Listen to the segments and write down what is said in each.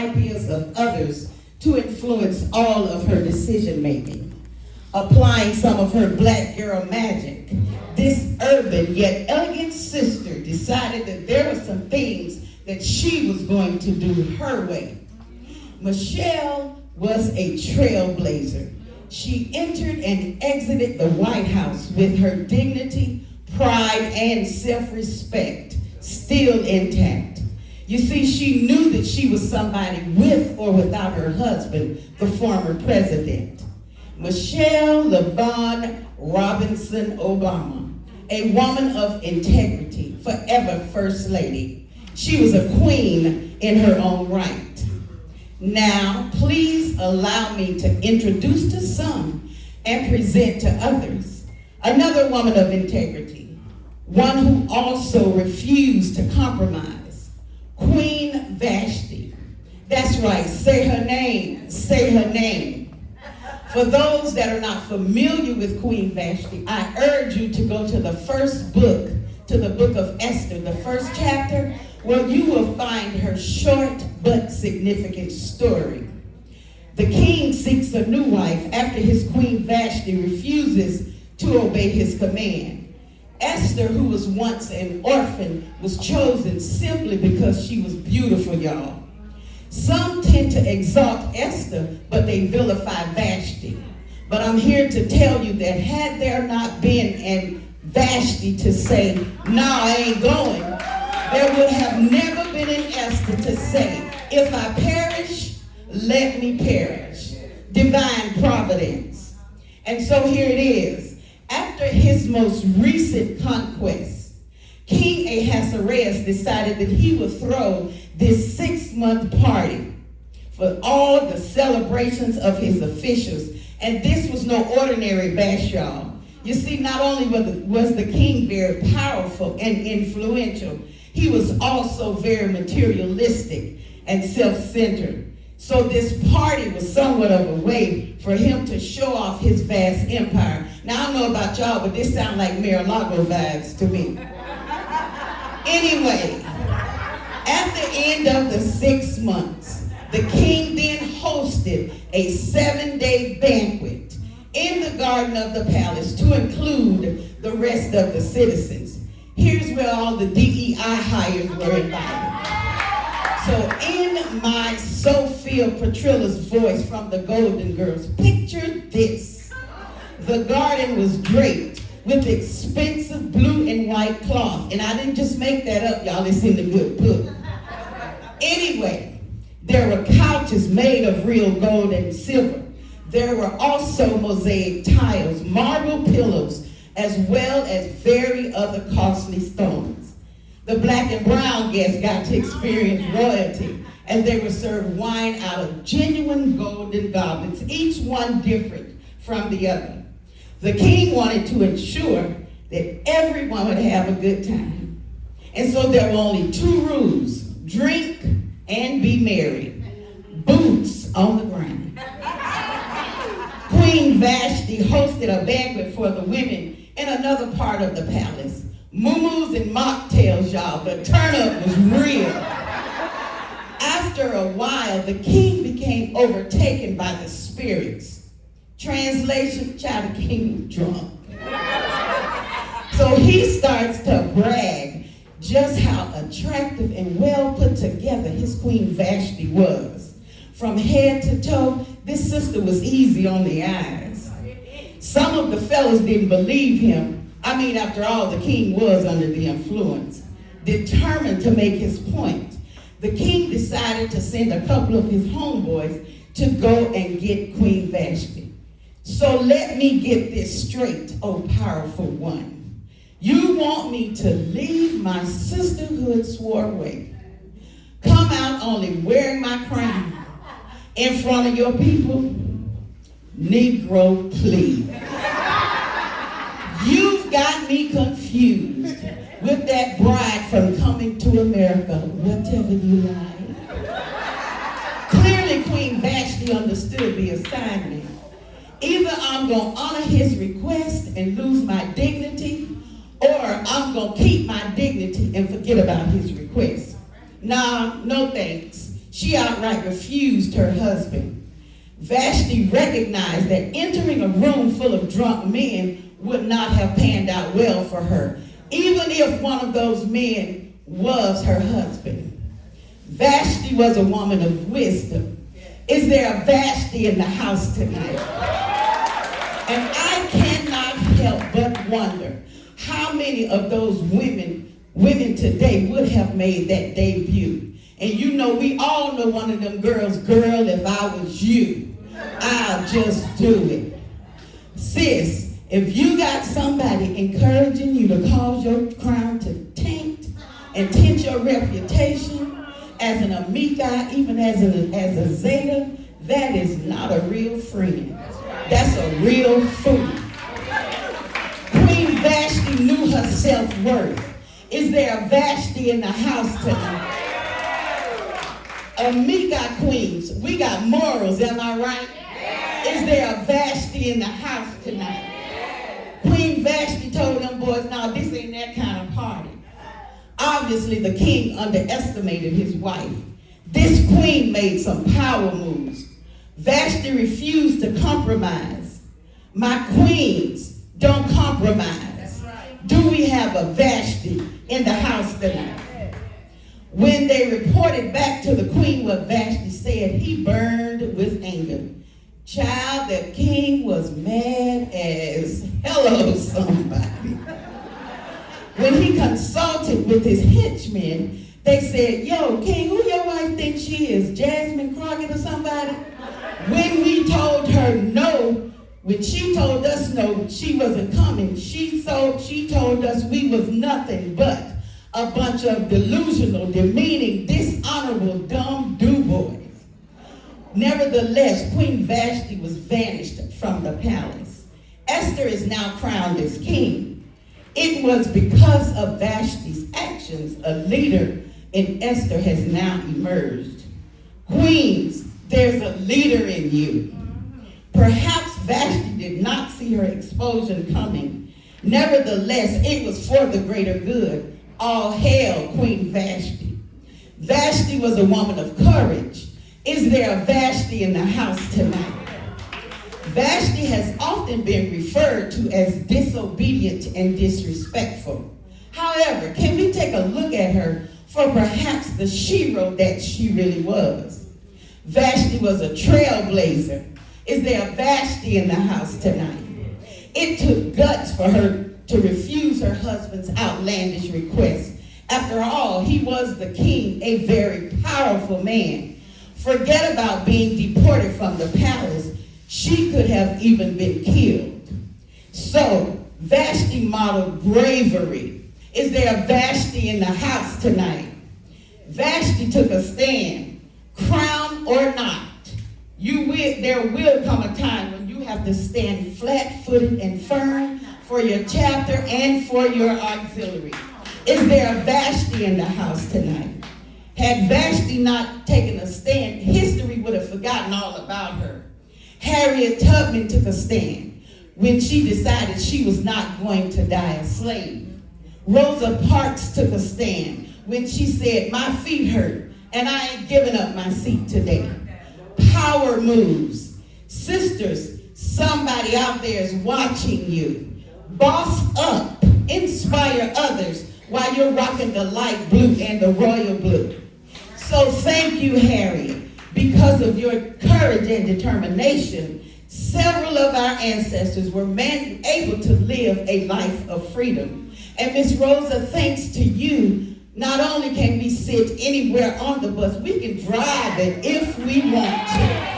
ideas of others to influence all of her decision making. Applying some of her black girl magic, this urban yet elegant sister decided that there were some things that she was going to do her way. Michelle was a trailblazer. She entered and exited the White House with her dignity, pride, and self-respect still intact. You see, she knew that she was somebody with or without her husband, the former president. Michelle LaVaughn Robinson Obama, a woman of integrity, forever First Lady. She was a queen in her own right. Now, please allow me to introduce to some and present to others another woman of integrity, one who also refused to compromise, Queen Vashti. That's right, say her name, say her name. For those that are not familiar with Queen Vashti, I urge you to go to the first book, to the book of Esther, the first chapter, where you will find her short but significant story. The king seeks a new wife after his Queen Vashti refuses to obey his command. Esther, who was once an orphan, was chosen simply because she was beautiful, y'all. Some tend to exalt Esther, but they vilify Vashti. But I'm here to tell you that had there not been an Vashti to say, no, I ain't going, there would have never been an Esther to say, if I perish, let me perish. Divine providence. And so here it is. After his most recent conquest, King Ahasuerus decided that he would throw this 6-month party for all the celebrations of his officials. And this was no ordinary bash, y'all. You see, not only was the king very powerful and influential, he was also very materialistic and self-centered. So this party was somewhat of a way for him to show off his vast empire. Now, I don't know about y'all, but this sounds like Mar-a-Lago vibes to me. Anyway, at the end of the 6 months, the king then hosted a 7-day banquet in the garden of the palace to include the rest of the citizens. Here's where all the DEI hires were invited. So in my Sophia Petrilla's voice from the Golden Girls, picture this. The garden was draped with expensive blue and white cloth. And I didn't just make that up, y'all. It's in the good book. Anyway, there were couches made of real gold and silver. There were also mosaic tiles, marble pillows, as well as very other costly stones. The black and brown guests got to experience royalty as they were served wine out of genuine golden goblets, each one different from the other. The king wanted to ensure that everyone would have a good time. And so there were only 2 rules: drink and be merry. Boots on the ground. Queen Vashti hosted a banquet for the women in another part of the palace. Muumuus and mocktails, y'all. The turn-up was real. After a while, the king became overtaken by the spirits. Translation, child, the king was drunk. So he starts to brag just how attractive and well put together his Queen Vashti was. From head to toe, this sister was easy on the eyes. Some of the fellas didn't believe him. I mean, after all, the king was under the influence. Determined to make his point, the king decided to send a couple of his homeboys to go and get Queen Vashti. So let me get this straight, oh powerful one. You want me to leave my sisterhood swore way, come out only wearing my crown in front of your people? Negro, please. You've got me confused with that bride from Coming to America, whatever you like. Clearly, Queen Vashti understood the assignment. Either I'm going to honor his request and lose my dignity, or I'm going to keep my dignity and forget about his request. Nah, no thanks. She outright refused her husband. Vashti recognized that entering a room full of drunk men would not have panned out well for her, even if one of those men was her husband. Vashti was a woman of wisdom. Is there a Vashti in the house tonight? And I cannot help but wonder how many of those women today would have made that debut. And you know, we all know one of them girls, girl, if I was you, I'll just do it. Sis, if you got somebody encouraging you to cause your crown to taint and tint your reputation as an Amicae, even as a Zeta, that is not a real friend. That's a real fool. Queen Vashti knew her self-worth. Is there a Vashti in the house tonight? Amicae queens, we got morals, am I right? Is there a Vashti in the house tonight? Queen Vashti told them boys, no, this ain't that kind of party. Obviously, the king underestimated his wife. This queen made some power moves. Vashti refused to compromise. My queens don't compromise. Do we have a Vashti in the house tonight? When they reported back to the queen what Vashti said, he burned with anger. Child, the king was mad as hello somebody. When he consulted with his henchmen, they said, yo, king, who your wife thinks she is? Jasmine Crockett or somebody? When we told her no, when she told us no, she wasn't coming. She told us we was nothing but a bunch of delusional, demeaning, dishonorable, dumb do-boys. Nevertheless, Queen Vashti was vanished from the palace. Esther is now crowned as king. It was because of Vashti's actions, a leader in Esther has now emerged. Queens, there's a leader in you. Perhaps Vashti did not see her expulsion coming. Nevertheless, it was for the greater good. All hail Queen Vashti. Vashti was a woman of courage. Is there a Vashti in the house tonight? Vashti has often been referred to as disobedient and disrespectful. However, can we take a look at her for perhaps the shero that she really was? Vashti was a trailblazer. Is there a Vashti in the house tonight? It took guts for her to refuse her husband's outlandish request. After all, he was the king, a very powerful man. Forget about being deported from the palace. She could have even been killed. So, Vashti modeled bravery. Is there a Vashti in the house tonight? Vashti took a stand, crown or not. There will come a time when you have to stand flat-footed and firm for your chapter and for your auxiliary. Is there a Vashti in the house tonight? Had Vashti not taken a stand, history would have forgotten all about her. Harriet Tubman took a stand when she decided she was not going to die a slave. Rosa Parks took a stand when she said, my feet hurt and I ain't giving up my seat today. Power moves. Sisters, somebody out there is watching you. Boss up, inspire others while you're rocking the light blue and the royal blue. So thank you, Harriet. Because of your courage and determination, several of our ancestors were able to live a life of freedom. And Miss Rosa, thanks to you, not only can we sit anywhere on the bus, we can drive it if we want to.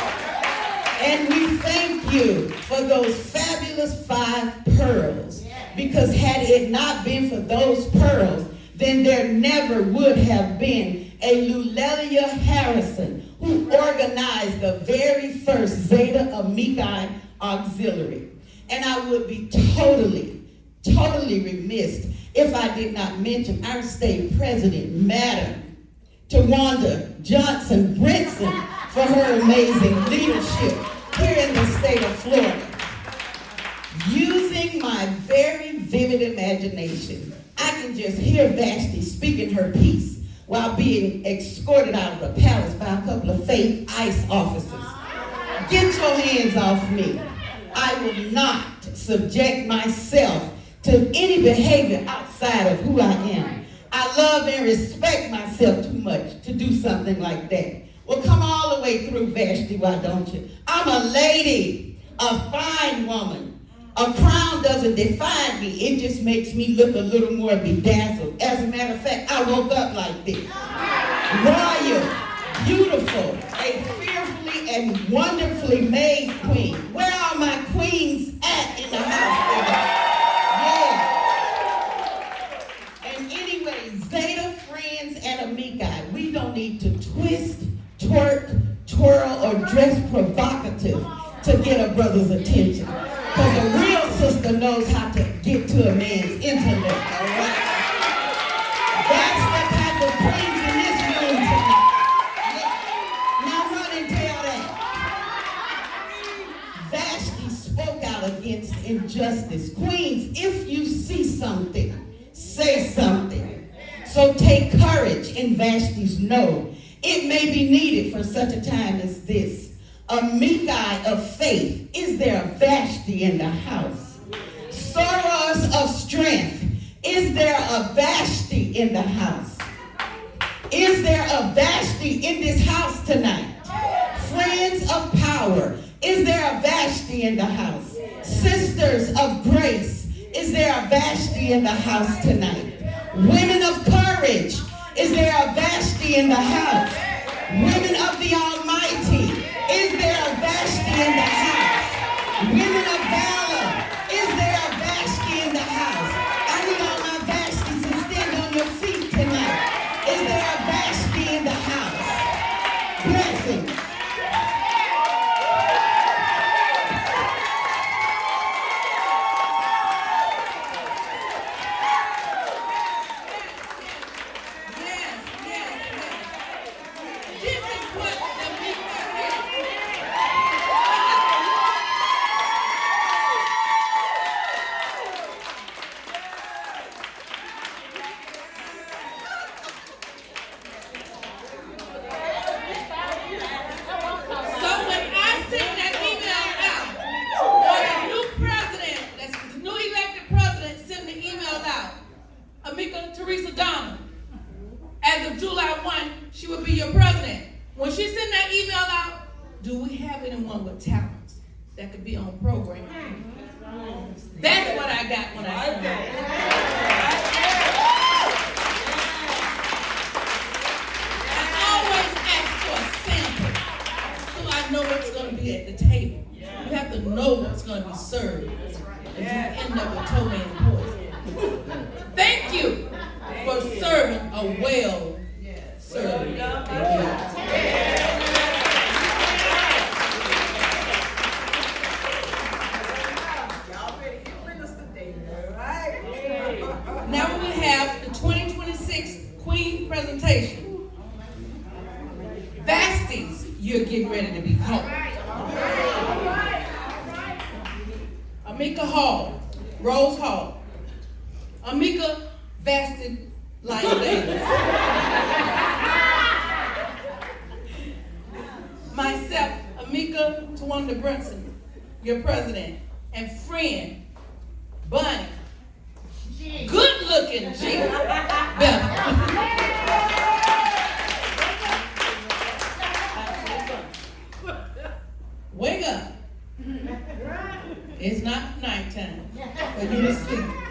And we thank you for those fabulous 5 pearls. Because had it not been for those pearls, then there never would have been a Lulelia Harrison who organized the very first Zeta Amicae auxiliary. And I would be totally remiss if I did not mention our state president, Madam Tawanda Johnson Brinson, for her amazing leadership here in the state of Florida. Using my very vivid imagination, I can just hear Vashti speaking her piece, while being escorted out of the palace by a couple of fake ICE officers. Get your hands off me. I will not subject myself to any behavior outside of who I am. I love and respect myself too much to do something like that. Well, come all the way through, Vashti, why don't you? I'm a lady, a fine woman. A crown doesn't define me. It just makes me look a little more bedazzled. As a matter of fact, I woke up like this. Royal, beautiful, a fearfully and wonderfully made queen. Where are my queens at in the house? Zeta, friends, and Amicae, we don't need to twist, twerk, twirl, or dress provocative to get a brother's attention. Because a real sister knows how to get to a man's intellect, all right? That's the type of queens in this room tonight. Now run and tell that. Vashti spoke out against injustice. Queens, if you see something, say something. So take courage in Vashti's no. It may be needed for such a time as this. Amicae of faith, is there a Vashti in the house? Sorors of strength, is there a Vashti in the house? Is there a Vashti in this house tonight? Friends of power, is there a Vashti in the house? Sisters of grace, is there a Vashti in the house tonight? Women of courage, is there a Vashti in the house? Women of the Almighty, is there a Vashti in the house? Women of valor, is there a Vashti in the house? I need all my Vashtis to stand on your feet tonight. Is there a Vashti in the house? Blessings. As of July 1, she will be your president. When she sent that email out, do we have anyone with talent that could be on program? That's what I got when I said that. I always ask for a sample so I know what's going to be at the table. You have to know what's going to be served. If you end up with ptomaine poison. Thank you for serving a well-served. Now we have the 2026 Queen presentation. Vasties, you're getting ready to be called. Amicae Hall, Rose Hall. Amicae Vasted Lion Davis. Myself, Amicae Tawanda Brunson, your president, and friend, Bunny. Good looking G. Wake up. It's not nighttime for you to sleep.